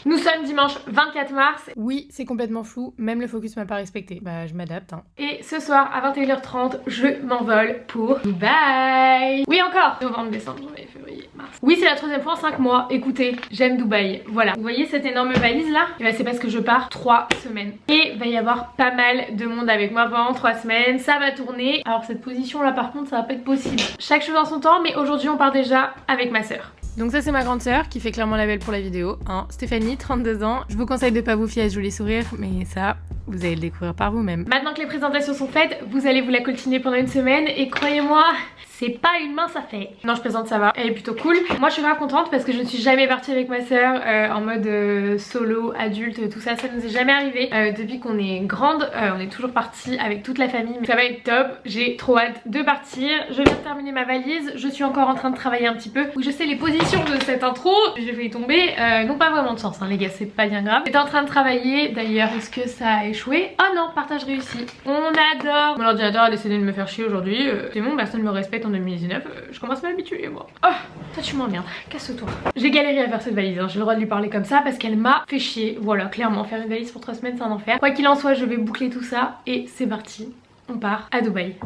Nous sommes dimanche 24 mars. Oui, c'est complètement flou, même le focus m'a pas respecté. Bah je m'adapte hein. Et ce soir à 21h30, je m'envole pour Dubaï. Oui encore. Novembre, décembre, janvier, février, mars. Oui, c'est la troisième fois en 5 mois. Écoutez, j'aime Dubaï. Voilà. Vous voyez cette énorme valise là? Et bah c'est parce que je pars 3 semaines. Et va y avoir pas mal de monde avec moi pendant 3 semaines. Ça va tourner. Alors cette position là par contre, ça va pas être possible. Chaque chose en son temps, mais aujourd'hui on part déjà avec ma sœur. Donc ça c'est ma grande sœur qui fait clairement la belle pour la vidéo, hein. Stéphanie, 32 ans. Je vous conseille de pas vous fier à ce joli sourire, mais ça, vous allez le découvrir par vous-même. Maintenant que les présentations sont faites, vous allez vous la coltiner pendant une semaine et croyez-moi, c'est pas une mince affaire. Non, je plaisante, ça va, elle est plutôt cool. Moi je suis grave contente parce que je ne suis jamais partie avec ma sœur en mode solo, adulte, tout ça, ça nous est jamais arrivé. Depuis qu'on est grande, on est toujours partie avec toute la famille. Ça va être top, j'ai trop hâte de partir. Je viens de terminer ma valise, je suis encore en train de travailler un petit peu. Je sais les positions de cette intro, j'ai failli tomber, non pas vraiment de sens hein, les gars, c'est pas bien grave. J'étais en train de travailler, d'ailleurs est-ce que ça a échoué? Oh non, partage réussi. On adore. Mon ordinateur a décidé de me faire chier aujourd'hui, c'est bon, personne me respecte en 2019, je commence à m'habituer moi. Oh, toi tu m'emmerdes, casse-toi. J'ai galéré à faire cette valise, hein. J'ai le droit de lui parler comme ça parce qu'elle m'a fait chier. Voilà, clairement, faire une valise pour 3 semaines c'est un enfer. Quoi qu'il en soit, je vais boucler tout ça et c'est parti. On part à Dubaï.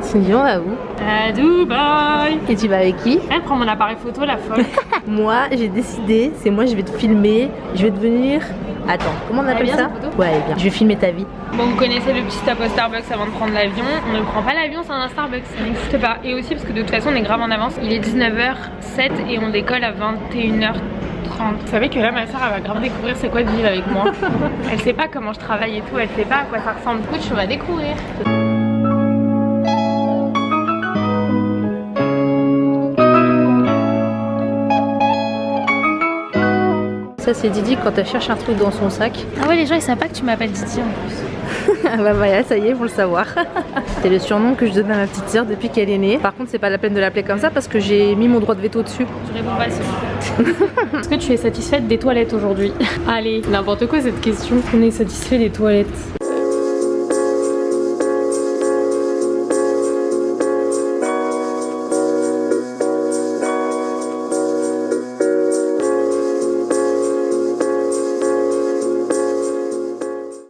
Cindy, on va où? À Dubaï. Et tu vas avec qui? Elle prend mon appareil photo, la folle. Moi, j'ai décidé, c'est moi, je vais te filmer, je vais devenir... Attends, comment on appelle ça? Ouais, elle est bien. Je vais filmer ta vie. Bon, vous connaissez le petit stop au Starbucks avant de prendre l'avion. On ne prend pas l'avion, c'est un Starbucks, ça n'existe pas. Et aussi parce que de toute façon, on est grave en avance. Il est 19h07 et on décolle à 21h30. Vous savez que là, ma soeur, elle va grave découvrir c'est quoi de vivre avec moi. Elle sait pas comment je travaille et tout, elle sait pas à quoi ça ressemble. Du coup, tu vas découvrir. Ça, c'est Didi quand elle cherche un truc dans son sac. Ah ouais, les gens ils savent pas que tu m'appelles Didi en plus. Bah voilà, ça y est, faut le savoir. C'est le surnom que je donne à ma petite sœur depuis qu'elle est née. Par contre, c'est pas la peine de l'appeler comme ça parce que j'ai mis mon droit de veto dessus. Je réponds pas s'il vous plaît. Est-ce que tu es satisfaite des toilettes aujourd'hui? Allez, n'importe quoi cette question. On est satisfait des toilettes.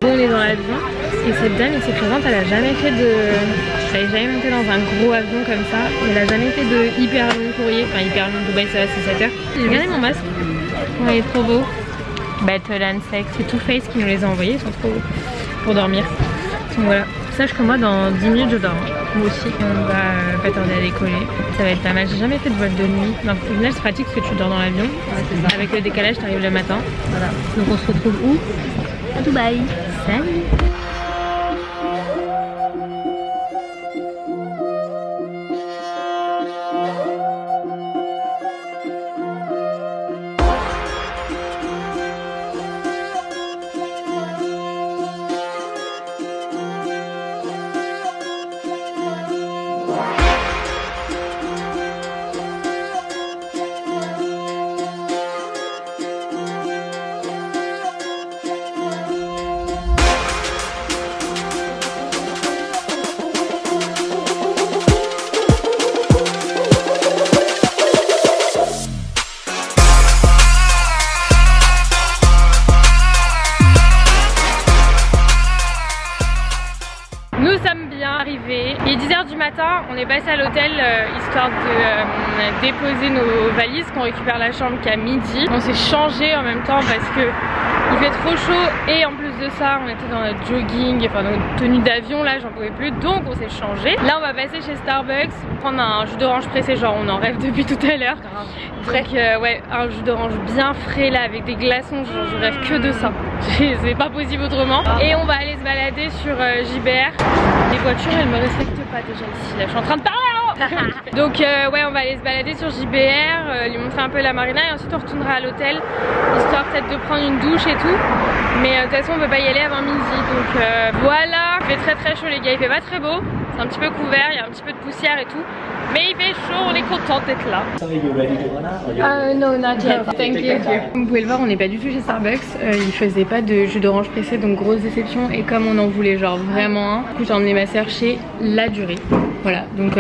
On est dans l'avion et cette dame ici présente, elle a jamais fait de... Elle est jamais montée dans un gros avion comme ça. Elle a jamais fait de hyper long courrier. Enfin hyper long, Dubaï ça va, c'est 7 heures. J'ai regardé mon masque. Ouais, il est trop beau. Battle and Sex, c'est Too Faced qui nous les a envoyés, ils sont trop beaux pour dormir. Donc voilà, sache que moi dans 10 minutes je dors. Moi aussi, on va pas tarder à décoller. Ça va être pas mal. J'ai jamais fait de vol de nuit. Non, au final c'est pratique parce que tu dors dans l'avion. Ouais, avec le décalage, tu arrives le matin. Voilà. Donc on se retrouve où? À Dubaï. Salut. Il est 10h du matin, on est passé à l'hôtel histoire de déposer nos valises, qu'on récupère la chambre qu'à midi. On s'est changé en même temps parce que il fait trop chaud et en plus de ça on était dans notre jogging, enfin notre tenue d'avion là, j'en pouvais plus, donc on s'est changé. Là on va passer chez Starbucks, prendre un jus d'orange pressé, genre on en rêve depuis tout à l'heure. Donc ouais, un jus d'orange bien frais là avec des glaçons, genre je rêve que de ça. C'est pas possible autrement. Et on va aller se balader sur JBR. Les voitures elles me respectent pas déjà ici, là je suis en train de parler hein. Donc ouais, on va aller se balader sur JBR, lui montrer un peu la marina et ensuite on retournera à l'hôtel, histoire peut-être de prendre une douche et tout. Mais de toute façon on peut pas y aller avant midi, donc voilà. Il fait très très chaud les gars, il fait pas très beau. C'est un petit peu couvert, il y a un petit peu de poussière et tout. Mais il fait chaud, on est content d'être là. No, not yet. Thank you. Vous pouvez le voir, on n'est pas du tout chez Starbucks. Ils faisaient pas de jus d'orange pressé, donc grosse déception. Et comme on en voulait genre vraiment un, du coup j'ai emmené ma soeur chez La Durée. Voilà, donc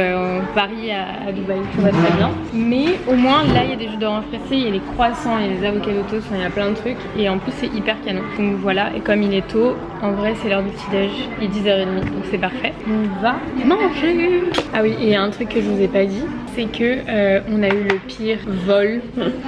Paris à Dubaï, ça va très bien. Mais au moins là il y a des jus d'orange pressés, il y a les croissants, il y a les avocados toast, il y a plein de trucs. Et en plus c'est hyper canon. Donc voilà, et comme il est tôt, en vrai c'est l'heure du petit déj, il est 10h30, donc c'est parfait. On va manger. Ah oui, et il y a un truc que je vous ai pas dit, c'est que on a eu le pire vol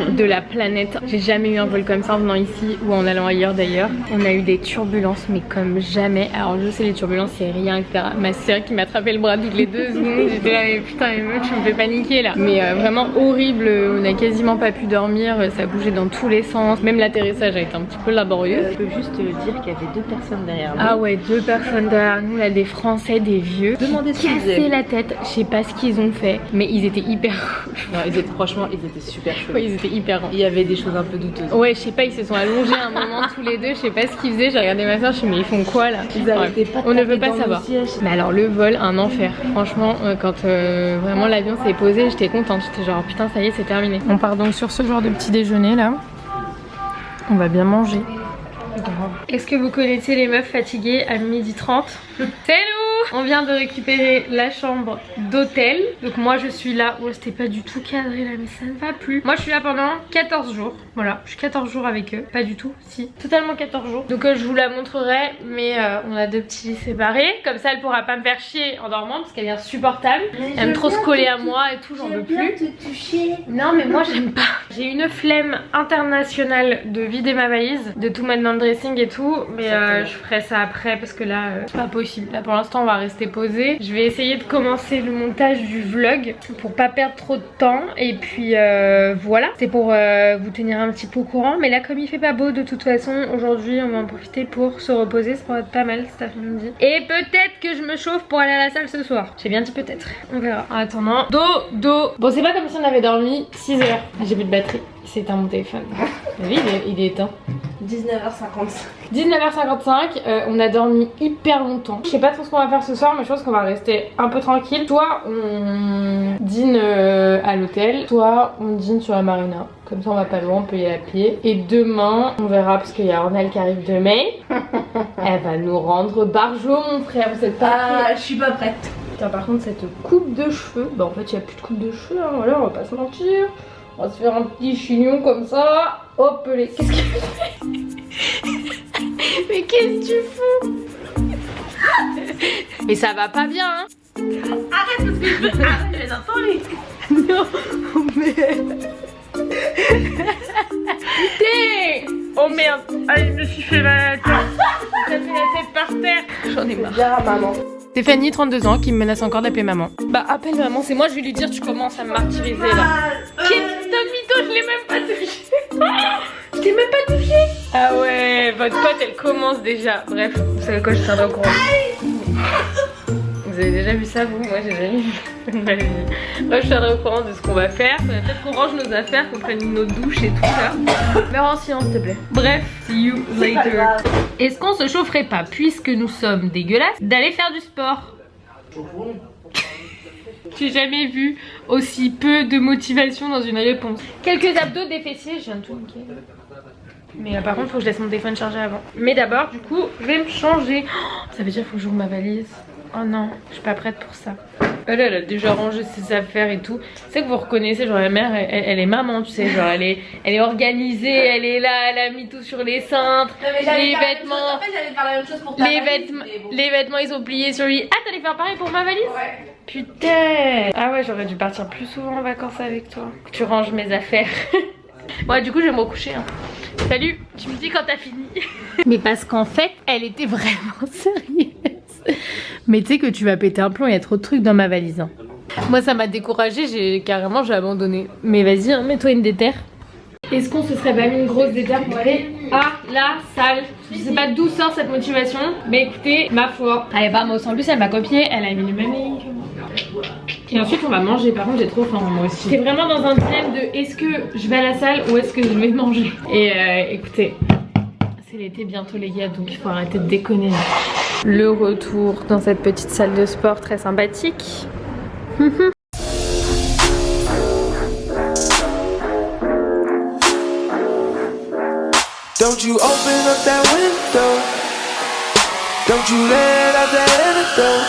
de la planète. J'ai jamais eu un vol comme ça en venant ici ou en allant ailleurs d'ailleurs. On a eu des turbulences mais comme jamais. Alors je sais les turbulences c'est rien etc. Ma soeur qui m'a attrapé le bras toutes les 2 secondes, j'étais là mais putain mais meuf, tu me fais paniquer là. Mais vraiment horrible, on a quasiment pas pu dormir, ça bougeait dans tous les sens. Même l'atterrissage a été un petit peu laborieux. Je peux juste dire qu'il y avait 2 personnes derrière nous. Ah ouais, 2 personnes derrière nous, là des Français, des vieux. Demandez ce qu'ils casser faisaient. la tête, je sais pas ce qu'ils ont fait, mais ils étaient hyper. Non, franchement, ils étaient super chauds. Ouais, ils étaient hyper. Il y avait des choses un peu douteuses. Ouais, je sais pas, ils se sont allongés un moment tous les deux, je sais pas ce qu'ils faisaient. J'ai regardé ma soeur, je me suis dit, mais ils font quoi là? Ils arrêtaient pas de on ne taper veut pas dans savoir. le siège. Mais alors, le vol, un enfer. Franchement, quand vraiment l'avion s'est posé, j'étais contente. J'étais genre, putain, ça y est, c'est terminé. On part donc sur ce genre de petit déjeuner là. On va bien manger. Est-ce que vous connaissez les meufs fatiguées à 12h30? C'est nous! On vient de récupérer la chambre d'hôtel. Donc moi je suis là. Oh, c'était pas du tout cadré là, mais ça ne va plus. Moi je suis là pendant 14 jours. Voilà, je suis 14 jours avec eux. Pas du tout, si. Totalement 14 jours. Donc je vous la montrerai, mais on a 2 petits lits séparés. Comme ça elle pourra pas me faire chier en dormant parce qu'elle est insupportable. Elle aime trop se coller à moi et tout, j'en veux plus. Non mais moi j'aime pas. J'ai une flemme internationale de vider ma valise, de tout mettre dans le dressing et tout. Mais je ferai ça après parce que là c'est pas possible. Là pour l'instant on va rester posé. Je vais essayer de commencer le montage du vlog pour pas perdre trop de temps. Et puis voilà, c'est pour vous tenir un petit peu au courant. Mais là comme il fait pas beau de toute façon, aujourd'hui on va en profiter pour se reposer. Ça pourrait être pas mal cet après-midi. Et peut-être que je me chauffe pour aller à la salle ce soir. J'ai bien dit peut-être. On verra. En attendant, dodo. Bon c'est pas comme si on avait dormi 6 heures. J'ai plus de batterie. C'est éteint mon téléphone. T'as vu, il est éteint. 19h55. 19h55, on a dormi hyper longtemps. Je sais pas trop ce qu'on va faire ce soir, mais je pense qu'on va rester un peu tranquille. Soit on dîne à l'hôtel, soit on dîne sur la marina. Comme ça on va pas loin, on peut y aller à pied. Et demain, on verra parce qu'il y a Ornelle qui arrive demain. Elle va nous rendre Barjo, mon frère. Vous êtes pas prêts? Je suis pas prête. Putain, par contre cette coupe de cheveux, bah en fait il n'y a plus de coupe de cheveux, hein. Voilà, on va pas se mentir. On va se faire un petit chignon comme ça. Hop les. Qu'est-ce que tu fais? Mais qu'est-ce que tu fous? Mais ça va pas bien hein. Arrête parce que je veux. Arrête, les enfants les. Non mais. Putain. Oh merde. Allez, je me suis fait mal à la tête. J'ai fait la tête par terre. J'en ai marre. Bien, maman. Stéphanie, 32 ans, qui me menace encore d'appeler maman. Bah appelle maman, c'est moi, je vais lui dire tu commences à me martyriser là. Qu'est-ce que mytho, je l'ai même pas touché. Je t'ai même pas touché. Ah ouais, votre pote elle commence déjà. Bref, vous savez quoi, je tiendrai au courant. Vous avez déjà vu ça vous? Moi j'ai jamais vu ma vie. Bref, je tiendrai au courant de ce qu'on va faire. Peut-être qu'on range nos affaires, qu'on prenne nos douches et tout ça. Mais en silence s'il te plaît. Bref, see you later. Est-ce qu'on se chaufferait pas, puisque nous sommes dégueulasses, d'aller faire du sport? J'ai jamais vu aussi peu de motivation dans une réponse. Quelques abdos, des fessiers, je viens de tout niquer. Mais par contre faut que je laisse mon téléphone chargé avant. Mais d'abord du coup je vais me changer. Oh, ça veut dire qu'il faut que j'ouvre ma valise. Oh non, je suis pas prête pour ça. Elle a déjà rangé ses affaires et tout. C'est que vous reconnaissez, genre la mère elle est maman tu sais, genre elle est organisée, elle est là, elle a mis tout sur les cintres. Les vêtements. En fait j'allais faire la même chose pour ta les valise, vêtements, mais bon. les vêtements ils sont pliés sur lui. Ah t'allais faire pareil pour ma valise? Ouais. Putain. Ah ouais j'aurais dû partir plus souvent en vacances avec toi. Tu ranges mes affaires. Ouais du coup je vais me recoucher hein. Salut, tu me dis quand t'as fini. Mais parce qu'en fait elle était vraiment sérieuse. Mais tu sais que tu vas péter un plomb, il y a trop de trucs dans ma valise hein. Moi ça m'a découragée, j'ai abandonné. Mais vas-y hein, mets-toi une déterre. Est-ce qu'on se serait pas mis une grosse déterre pour aller à la salle? Je sais pas d'où sort cette motivation, mais écoutez, ma foi. Allez bah moi aussi en plus elle m'a copié, elle a mis le même ligne que moi. Et ensuite on va manger, par contre j'ai trop faim. Moi aussi. J'étais vraiment dans un dilemme de est-ce que je vais à la salle ou est-ce que je vais manger. Et écoutez, C'est l'été bientôt les gars, donc il faut arrêter de déconner. Le retour dans cette petite salle de sport très sympathique. Don't you open up that window. Don't you let out that antidote.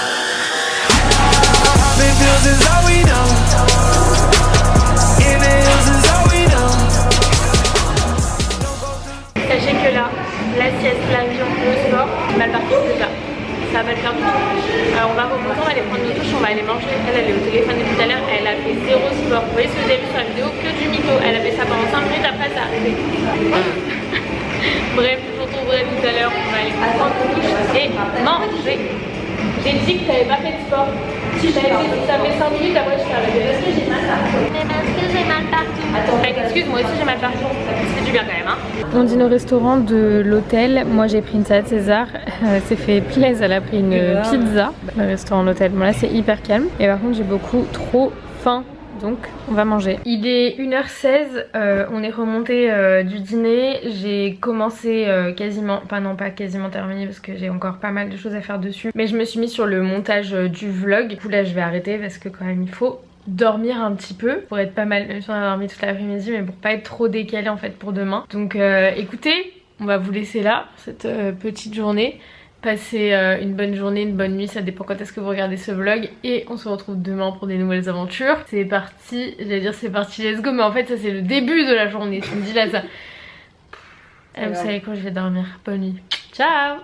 Big bills is all we know. In the hills is all we know. Sachez que là, la sieste, l'avion, le sport, mal parti déjà. Ça va le faire du tout. Alors on va remonter, on va aller prendre nos douches, on va aller manger. Elle est au téléphone depuis tout à l'heure, elle a fait zéro sport. Vous voyez ce que vous avez vu sur la vidéo, que du mytho. Elle a fait ça pendant 5 minutes, après ça a arrêté. Bref, je vous retrouverai tout à l'heure, on va aller prendre nos douches et manger. J'ai dit que t'avais pas fait de sport. Si j'avais fait, ça fait 5 minutes, après je t'ai arrêté. Parce que j'ai mal partout. Mais parce que j'ai mal partout. Attends, excuse, moi aussi j'ai mal partout. C'est du bien quand même, hein. On dîne au restaurant de l'hôtel. Moi j'ai pris une salade César. C'est fait plaisir, elle a pris une pizza. Le restaurant de l'hôtel, bon là c'est hyper calme. Et par contre j'ai beaucoup trop faim. Donc on va manger. Il est 1h16, on est remonté du dîner. J'ai commencé quasiment, enfin non pas quasiment terminé parce que j'ai encore pas mal de choses à faire dessus. Mais je me suis mis sur le montage du vlog. Du coup là je vais arrêter parce que quand même il faut dormir un petit peu pour être pas mal, même si on a dormi toute l'après-midi, mais pour pas être trop décalé en fait pour demain. Donc écoutez, on va vous laisser là cette petite journée. Passez une bonne journée, une bonne nuit, ça dépend quand est-ce que vous regardez ce vlog. Et on se retrouve demain pour des nouvelles aventures. C'est parti, j'allais dire c'est parti, let's go. Mais en fait ça c'est le début de la journée, tu me dis là ça. Vous savez quoi, je vais dormir. Bonne nuit. Ciao.